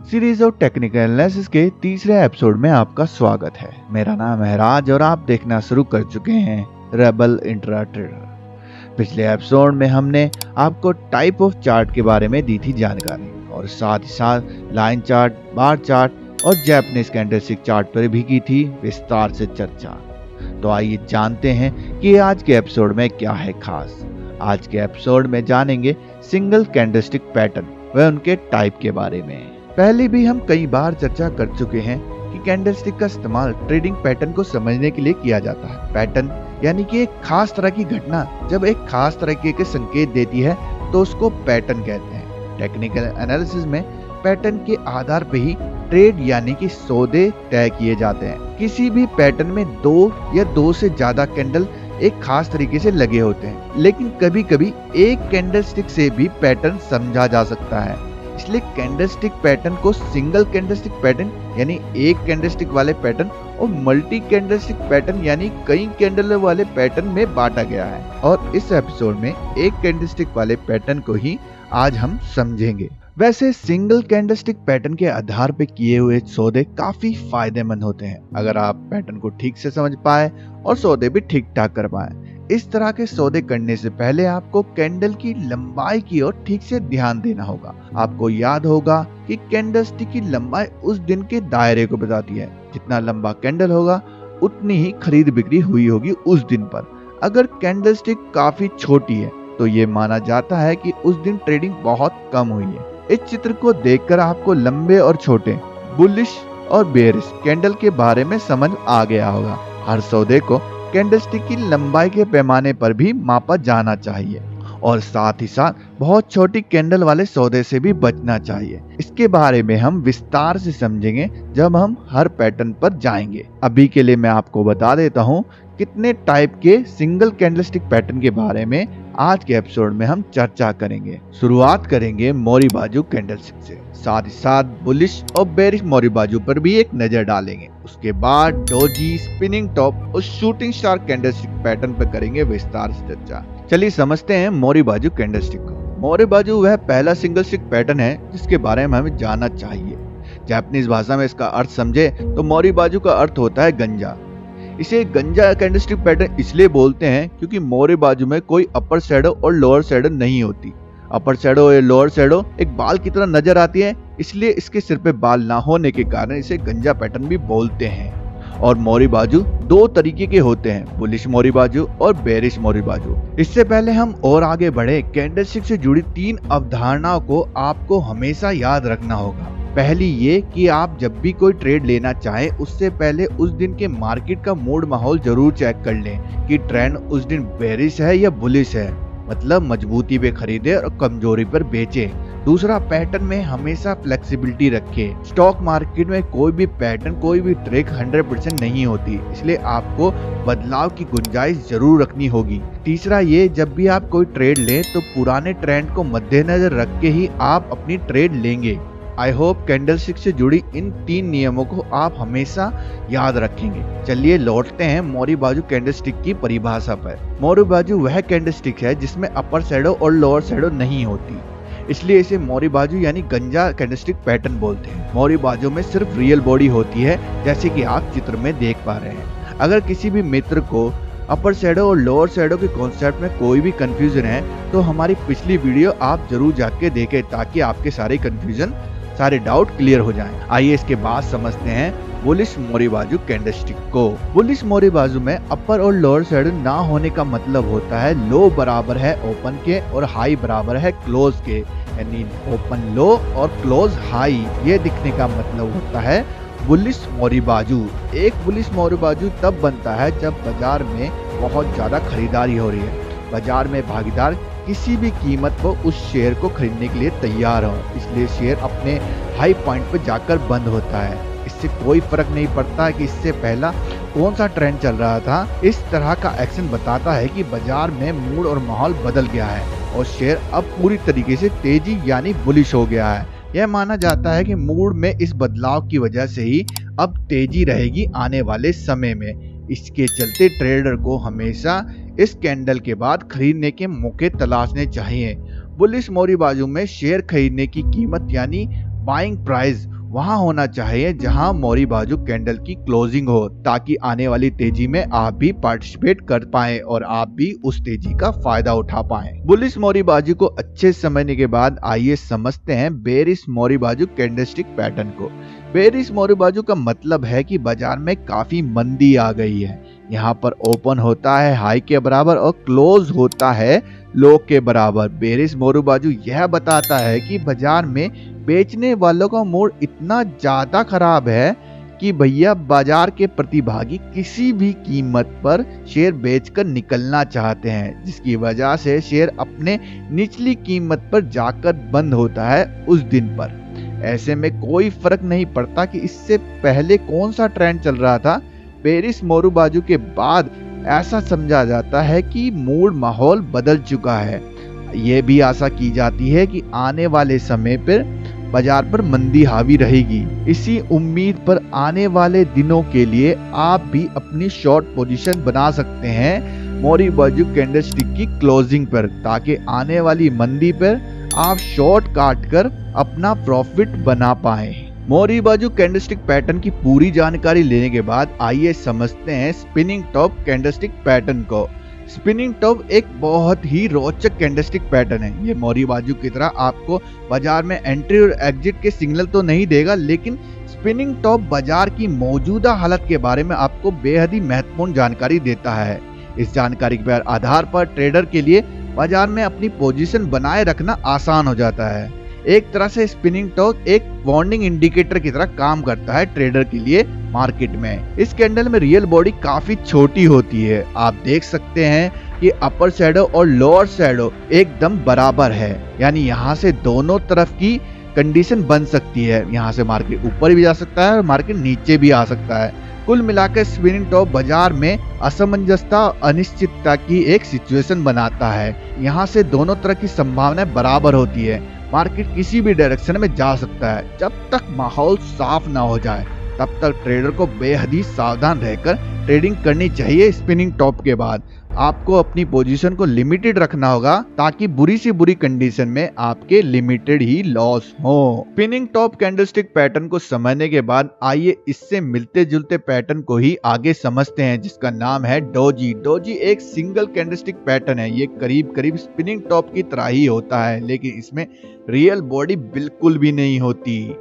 Series of technical analysis के तीसरे episode में आपका स्वागत है। मेरा नाम है राज और आप देखना शुरू कर चुके हैं रेबल इंट्रा ट्रेडर। पिछले एपिसोड में हमने आपको टाइप ऑफ चार्ट के बारे में दी थी जानकारी और साथ ही साथ लाइन चार्ट, बार चार्ट और जैपनीज कैंडलस्टिक चार्ट पर भी की थी विस्तार से चर्चा। तो आइए जानते हैं कि आज के एपिसोड में क्या है खास। आज के एपिसोड में जानेंगे सिंगल कैंडलस्टिक पैटर्न व उनके टाइप के बारे में। पहले भी हम कई बार चर्चा कर चुके हैं कि कैंडलस्टिक का इस्तेमाल ट्रेडिंग पैटर्न को समझने के लिए किया जाता है। पैटर्न यानी कि एक खास तरह की घटना जब एक खास तरीके के संकेत देती है तो उसको पैटर्न कहते हैं। टेक्निकल एनालिसिस में पैटर्न के आधार पर ही ट्रेड यानी कि सौदे तय किए जाते हैं। किसी भी पैटर्न में दो या दो से ज्यादा कैंडल एक खास तरीके से लगे होते हैं, लेकिन कभी कभी एक कैंडलस्टिक से भी पैटर्न समझा जा सकता है। इसलिए कैंडलस्टिक पैटर्न को सिंगल कैंडलस्टिक पैटर्न यानी एक कैंडलस्टिक वाले पैटर्न और मल्टी कैंडलस्टिक पैटर्न यानी कई कैंडल वाले पैटर्न में बांटा गया है। और इस एपिसोड में एक कैंडलस्टिक वाले पैटर्न को ही आज हम समझेंगे। वैसे सिंगल कैंडलस्टिक पैटर्न के आधार पर किए हुए सौदे काफी फायदेमंद होते हैं अगर आप पैटर्न को ठीक से समझ पाए और सौदे भी ठीक ठाक कर पाए। इस तरह के सौदे करने से पहले आपको कैंडल की लंबाई की ओर ठीक से ध्यान देना होगा। आपको याद होगा कि कैंडलस्टिक की लंबाई उस दिन के दायरे को बताती है। जितना लंबा कैंडल होगा उतनी ही खरीद बिक्री हुई होगी उस दिन पर। अगर कैंडलस्टिक काफी छोटी है तो ये माना जाता है कि उस दिन ट्रेडिंग बहुत कम हुई है। इस चित्र को देखकर आपको लंबे और छोटे, बुलिश और बेयरिश कैंडल के बारे में समझ आ गया होगा। हर सौदे को कैंडलस्टिक की लंबाई के पैमाने पर भी मापा जाना चाहिए और साथ ही साथ बहुत छोटी कैंडल वाले सौदे से भी बचना चाहिए। इसके बारे में हम विस्तार से समझेंगे जब हम हर पैटर्न पर जाएंगे। अभी के लिए मैं आपको बता देता हूँ कितने टाइप के सिंगल कैंडलस्टिक पैटर्न के बारे में आज के एपिसोड में हम चर्चा करेंगे। शुरुआत करेंगे मोरी बाजू कैंडलस्टिक से, साथ ही साथ बुलिश और बेरिश मोरी बाजू पर भी एक नजर डालेंगे। उसके बाद डोजी, स्पिनिंग टॉप और शूटिंग स्टार कैंडलस्टिक पैटर्न पर करेंगे विस्तार से चर्चा। चलिए समझते हैं मोरी बाजू कैंडलस्टिक को। मोरी बाजू वह पहला सिंगल स्टिक पैटर्न है जिसके बारे में हमें जानना चाहिए। जापानीज भाषा में इसका अर्थ समझे तो मोरी बाजू का अर्थ होता है गंजा। इसे गंजा कैंडलस्टिक पैटर्न इसलिए बोलते हैं क्योंकि मोरी बाजू में कोई अपर शैडो और लोअर शैडो नहीं होती। अपर शैडो या लोअर शैडो एक बाल की तरह नजर आती है, इसलिए इसके सिर पे बाल ना होने के कारण इसे गंजा पैटर्न भी बोलते हैं। और मोरी बाजू दो तरीके के होते हैं, बुलिश मोरी बाजू और बेरिश मोरी बाजू। इससे पहले हम और आगे बढ़े, कैंडलस्टिक से जुड़ी 3 अवधारणाओं को आपको हमेशा याद रखना होगा। पहली ये कि आप जब भी कोई ट्रेड लेना चाहें उससे पहले उस दिन के मार्केट का मूड माहौल जरूर चेक कर लें कि ट्रेंड उस दिन बेरिश है या बुलिश है, मतलब मजबूती पे खरीदे और कमजोरी पर बेचे। दूसरा, पैटर्न में हमेशा फ्लेक्सिबिलिटी रखें। स्टॉक मार्केट में कोई भी पैटर्न, कोई भी ट्रेड 100% नहीं होती, इसलिए आपको बदलाव की गुंजाइश जरूर रखनी होगी। तीसरा ये, जब भी आप कोई ट्रेड लें तो पुराने ट्रेंड को मद्देनजर रख के ही आप अपनी ट्रेड लेंगे। आई होप कैंडलस्टिक से जुड़ी इन 3 नियमों को आप हमेशा याद रखेंगे। चलिए लौटते हैं मोरी बाजू कैंडलस्टिक की परिभाषा पर। मोरी बाजू वह कैंडलस्टिक है जिसमें अपर शैडो और लोअर शैडो नहीं होती, इसलिए इसे मोरी बाजू यानी गंजा कैंडलस्टिक पैटर्न बोलते हैं। मोरी बाजू में सिर्फ रियल बॉडी होती है, जैसे कि आप चित्र में देख पा रहे हैं। अगर किसी भी मित्र को अपर शैडो और लोअर शैडो के कॉन्सेप्ट में कोई भी कंफ्यूजन है तो हमारी पिछली वीडियो आप जरूर जाके देखें ताकि आपके सारे कंफ्यूजन, सारे डाउट क्लियर हो जाएं। आइए इसके बाद समझते हैं बुलिश मोरी बाजू कैंडलस्टिक को। बुलिश मोरी बाजू में अपर और लोअर शैडो ना होने का मतलब होता है लो बराबर है ओपन के और हाई बराबर है क्लोज के, यानी ओपन लो और क्लोज हाई। ये दिखने का मतलब होता है बुलिश मोरी बाजू। एक बुलिश मोरी बाजू तब बनता है जब बाजार में बहुत ज्यादा खरीदारी हो रही है, बाजार में भागीदार किसी भी कीमत पर उस शेयर को खरीदने के लिए तैयार हो, इसलिए शेयर अपने हाई पॉइंट पर जाकर बंद होता है। इससे कोई फर्क नहीं पड़ता कि इससे पहला कौन सा ट्रेंड चल रहा था। इस तरह का एक्शन बताता है कि बाजार में मूड और माहौल बदल गया है और शेयर अब पूरी तरीके से तेजी यानी बुलिश हो गया है। यह माना जाता है कि मूड में इस बदलाव की वजह से ही अब तेजी रहेगी आने वाले समय में। इसके चलते ट्रेडर को हमेशा इस कैंडल के बाद खरीदने के मौके तलाशने चाहिए। बुलिश मोरी बाजू में शेयर खरीदने की कीमत यानी बाइंग प्राइस वहां होना चाहिए जहां मोरी बाजू कैंडल की क्लोजिंग हो, ताकि आने वाली तेजी में आप भी पार्टिसिपेट कर पाएं और आप भी उस तेजी का फायदा उठा पाएं। बुलिश मोरी बाजू को अच्छे समझने के बाद आइए समझते हैं बेरिश मोरी बाजू कैंडलस्टिक पैटर्न को। बेरिश मोरी बाजू का मतलब है कि बाजार में काफी मंदी आ गई है। यहाँ पर ओपन होता है हाई के बराबर और क्लोज होता है लो के बराबर। बेरिश मोरू बाजू यह बताता है कि बाजार में बेचने वालों का मूड इतना ज्यादा खराब है कि भैया बाजार के प्रतिभागी किसी भी कीमत पर शेयर बेचकर निकलना चाहते हैं, जिसकी वजह से शेयर अपने निचली कीमत पर जाकर बंद होता है उस दिन पर। ऐसे में कोई फर्क नहीं पड़ता कि इससे पहले कौन सा ट्रेंड चल रहा था। बेरिश मोरू बाजू के बाद ऐसा समझा जाता है कि मूड माहौल बदल चुका है। ये भी आशा की जाती है कि आने वाले समय पर बाजार पर मंदी हावी रहेगी। इसी उम्मीद पर आने वाले दिनों के लिए आप भी अपनी शॉर्ट पोजीशन बना सकते हैं मोरी बाजू कैंडलस्टिक की क्लोजिंग पर, ताकि आने वाली मंदी पर आप शॉर्ट काट कर अपना प्रॉफिट बना पाएं। मोरी बाजू कैंडलस्टिक पैटर्न की पूरी जानकारी लेने के बाद आइए समझते हैं स्पिनिंग टॉप कैंडलस्टिक पैटर्न को। स्पिनिंग टॉप एक बहुत ही रोचक कैंडलस्टिक पैटर्न है। ये मोरी बाजू की तरह आपको बाजार में एंट्री और एग्जिट के सिग्नल तो नहीं देगा, लेकिन स्पिनिंग टॉप बाजार की मौजूदा हालत के बारे में आपको बेहद ही महत्वपूर्ण जानकारी देता है। इस जानकारी के आधार पर ट्रेडर के लिए बाजार में अपनी पोजीशन बनाए रखना आसान हो जाता है। एक तरह से स्पिनिंग टॉप एक वार्निंग इंडिकेटर की तरह काम करता है ट्रेडर के लिए मार्केट में। इस कैंडल में रियल बॉडी काफी छोटी होती है। आप देख सकते हैं कि अपर शैडो और लोअर शैडो एकदम बराबर है, यानी यहाँ से दोनों तरफ की कंडीशन बन सकती है। यहाँ से मार्केट ऊपर भी जा सकता है और मार्केट नीचे भी आ सकता है। कुल मिलाकर स्पिनिंग टॉप बाजार में असमंजसता और अनिश्चितता की एक सिचुएशन बनाता है। यहाँ से दोनों तरह की संभावनाएं बराबर होती है। मार्केट किसी भी डायरेक्शन में जा सकता है। जब तक माहौल साफ ना हो जाए तब तक ट्रेडर को बेहद ही सावधान रहकर ट्रेडिंग करनी चाहिए। स्पिनिंग टॉप के बाद आपको अपनी पोजीशन को लिमिटेड रखना होगा, ताकि बुरी से बुरी कंडीशन में आपके लिमिटेड ही लॉस हो। स्पिनिंग टॉप कैंडलस्टिक पैटर्न को समझने के बाद आइए इससे मिलते जुलते पैटर्न को ही आगे समझते हैं, जिसका नाम है डोजी। डोजी एक सिंगल कैंडलस्टिक पैटर्न है। ये करीब करीब स्पिनिंग टॉप की तरह ही होता है, लेकिन इसमें रियल बॉडी बिल्कुल भी नहीं होती।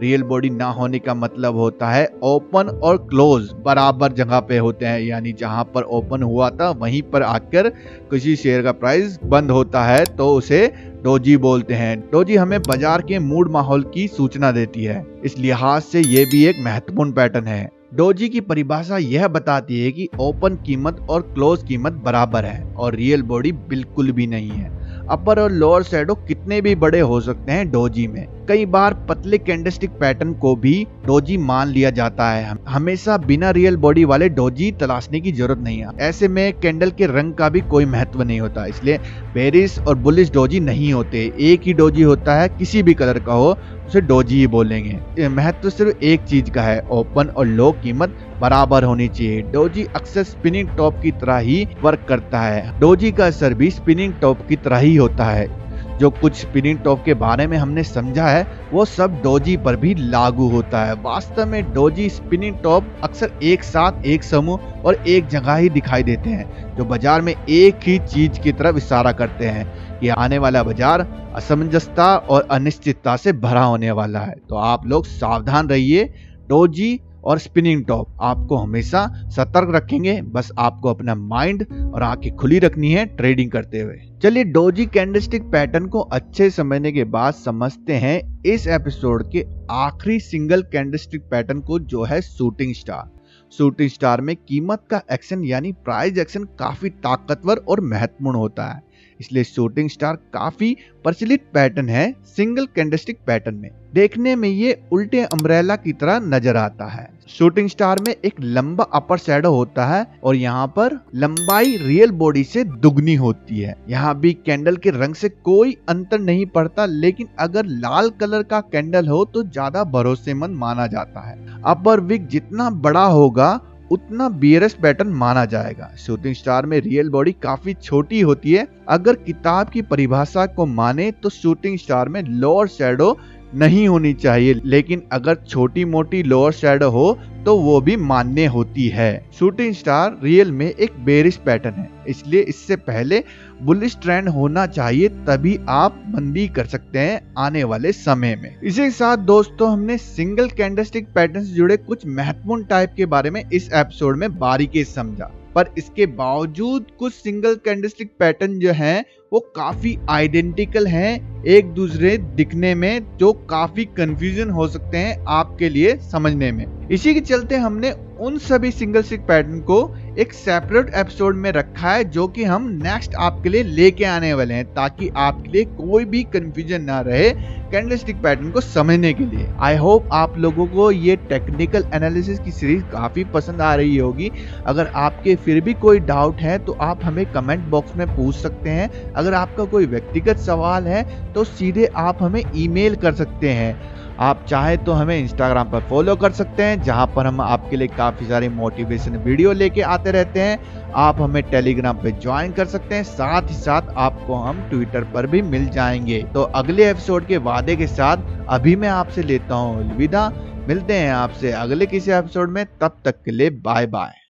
रियल बॉडी ना होने का मतलब होता है ओपन और क्लोज बराबर जगह पे होते हैं, यानी जहां पर ओपन हुआ था वहीं पर आकर किसी शेयर का प्राइस बंद होता है तो उसे डोजी बोलते हैं। डोजी हमें बाजार के मूड माहौल की सूचना देती है। इस लिहाज से ये भी एक महत्वपूर्ण पैटर्न है। डोजी की परिभाषा यह बताती है कि ओपन कीमत और क्लोज कीमत बराबर है और रियल बॉडी बिल्कुल भी नहीं है। अपर और लोअर शैडो कितने भी बड़े हो सकते हैं डोजी में। कई बार पतले कैंडलस्टिक पैटर्न को भी डोजी मान लिया जाता है। हमेशा बिना रियल बॉडी वाले डोजी तलाशने की जरूरत नहीं है। ऐसे में कैंडल के रंग का भी कोई महत्व नहीं होता, इसलिए बेरिश और बुलिश डोजी नहीं होते। एक ही डोजी होता है, किसी भी कलर का हो उसे डोजी ही बोलेंगे। महत्व सिर्फ एक चीज का है, ओपन और लो कीमत बराबर होनी चाहिए। डोजी अक्सर स्पिनिंग टॉप की तरह ही वर्क करता है। डोजी का असर भी स्पिनिंग टॉप की तरह ही होता है। जो कुछ स्पिनिंग टॉप के बारे में हमने समझा है वो सब डोजी पर भी लागू होता है। वास्तव में डोजी स्पिनिंग टॉप अक्सर एक साथ एक समूह और एक जगह ही दिखाई देते हैं, जो बाजार में एक ही चीज की तरफ इशारा करते हैं कि आने वाला बाजार असमंजसता और अनिश्चितता से भरा होने वाला है। तो आप लोग सावधान रहिए। डोजी और स्पिनिंग टॉप आपको हमेशा सतर्क रखेंगे। बस आपको अपना माइंड और आंखें खुली रखनी है ट्रेडिंग करते हुए। चलिए डोजी कैंडलस्टिक पैटर्न को अच्छे समझने के बाद समझते हैं इस एपिसोड के आखिरी सिंगल कैंडलस्टिक पैटर्न को, जो है शूटिंग स्टार। शूटिंग स्टार में कीमत का एक्शन यानी प्राइस एक्शन काफी ताकतवर और महत्वपूर्ण होता है, इसलिए शूटिंग स्टार काफी प्रचलित पैटर्न है। सिंगल कैंडलस्टिक पैटर्न में देखने में ये उल्टे अम्ब्रेला की तरह नजर आता है। शूटिंग स्टार में एक लंबा अपर शैडो होता है और यहाँ पर लंबाई रियल बॉडी से दुगनी होती है। यहाँ भी कैंडल के रंग से कोई अंतर नहीं पड़ता, लेकिन अगर लाल कलर का कैंडल हो तो ज्यादा भरोसेमंद माना जाता है। अपर विक जितना बड़ा होगा उतना बियरस पैटर्न माना जाएगा। शूटिंग स्टार में रियल बॉडी काफी छोटी होती है। अगर किताब की परिभाषा को माने तो शूटिंग स्टार में लोअर शैडो नहीं होनी चाहिए, लेकिन अगर छोटी मोटी लोअर शैडो हो तो वो भी मान्य होती है। शूटिंग स्टार रियल में एक बेरिश पैटर्न है, इसलिए इससे पहले बुलिश ट्रेंड होना चाहिए, तभी आप मंदी कर सकते हैं आने वाले समय में। इसी के साथ दोस्तों हमने सिंगल कैंडलस्टिक पैटर्न से जुड़े कुछ महत्वपूर्ण टाइप के बारे में इस एपिसोड में बारीकी से समझा, पर इसके बावजूद कुछ सिंगल कैंडलस्टिक पैटर्न जो हैं वो काफी आइडेंटिकल हैं एक दूसरे दिखने में, जो काफी कंफ्यूजन हो सकते हैं आपके लिए समझने में। इसी के चलते हमने उन सभी सिंगल स्टिक पैटर्न को एक सेपरेट एपिसोड में रखा है, जो कि हम नेक्स्ट आपके लिए लेके आने वाले हैं, ताकि आपके लिए कोई भी कंफ्यूजन ना रहे कैंडलस्टिक पैटर्न को समझने के लिए। आई होप आप लोगों को ये टेक्निकल एनालिसिस की सीरीज काफी पसंद आ रही होगी। अगर आपके फिर भी कोई डाउट है तो आप हमें कमेंट बॉक्स में पूछ सकते हैं। अगर आपका कोई व्यक्तिगत सवाल है तो सीधे आप हमें ईमेल कर सकते हैं। आप चाहे तो हमें इंस्टाग्राम पर फॉलो कर सकते हैं, जहां पर हम आपके लिए काफी सारी मोटिवेशन वीडियो लेके आते रहते हैं। आप हमें टेलीग्राम पे ज्वाइन कर सकते हैं, साथ ही साथ आपको हम ट्विटर पर भी मिल जाएंगे। तो अगले एपिसोड के वादे के साथ अभी मैं आपसे लेता हूँ अलविदा। मिलते हैं आपसे अगले किसी एपिसोड में, तब तक के लिए बाय बाय।